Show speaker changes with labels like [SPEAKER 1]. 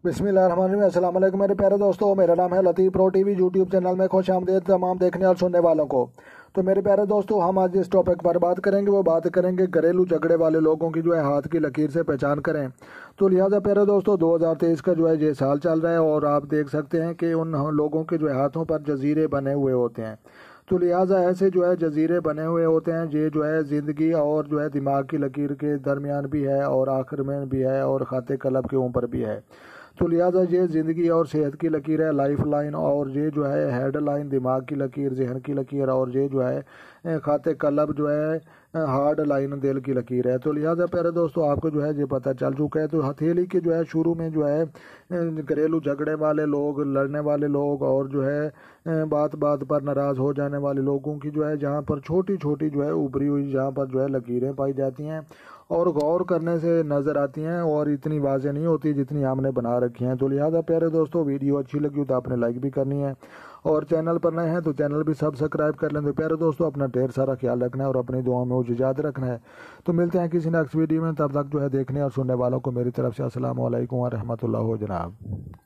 [SPEAKER 1] بسم اللہ الرحمن الرحیم۔ السلام علیکم میرے پیارے دوستوں، میرا نام ہے لطیف پرو ٹی وی یوٹیوب چینل میں خوش آمدید تمام دیکھنے اور سننے والوں کو۔ تو میرے پیارے دوستوں، ہم آج جس ٹاپک پر بات کریں گے وہ بات کریں گے گھریلو جھگڑے والے لوگوں کی ہاتھ کی لکیر سے پہچان کریں۔ تو لہٰذا پیارے دوستوں، 2023 کا یہ سال چل رہا ہے اور آپ دیکھ سکتے ہیں کہ ان لوگوں کے ہاتھوں پر جزیرے بنے ہوئے ہوتے ہیں۔ تو لہٰذا ایسے جزیرے بنے ہوئے ہوتے ہیں یہ زندگی اور دماغ کی لکیر کے درمیان بھی ہے اور آخر میں بھی ہے اور خاتے قلب کے اوپر بھی ہے۔ تو لہٰذا یہ زندگی اور صحت کی لکیر ہے، لائف لائن، اور یہ ہیڈ لائن دماغ کی لکیر، ذہن کی لکیر، اور یہ خاتے قلب ہارڈ لائن دل کی لکیر ہے۔ تو لہٰذا پیارے دوستوں، آپ کو یہ پتہ چل چکا ہے۔ تو ہتھیلی کے شروع میں گھریلو جھگڑے والے لوگ، لڑنے والے لوگ اور بات بات پر ناراض ہو جانے والے لوگوں کی جہاں پر چھوٹی چھوٹی ابری ہوئی جہاں پر لکیریں پائی جاتی ہیں اور غور کرنے سے نظر آتی ہیں اور اتنی واضح نہیں ہوتی جتنی ہم نے بنا رکھی ہیں۔ تو لہٰذا پیارے دوستوں، ویڈیو اچھی لگی ہو تو آپ نے لائک بھی کرنی ہے اور چینل پر نئے ہیں تو چینل بھی سبسکرائب کر لیں۔ تو پیارے دوستوں، اپنا ڈھیر سارا خیال رکھنا ہے اور اپنی دعاؤں میں مجھے یاد رکھنا ہے۔ تو ملتے ہیں کسی نیکسٹ ویڈیو میں، تب تک دیکھنے اور سننے والوں کو میری طرف سے السلام علیکم ورحمۃ اللہ جناب۔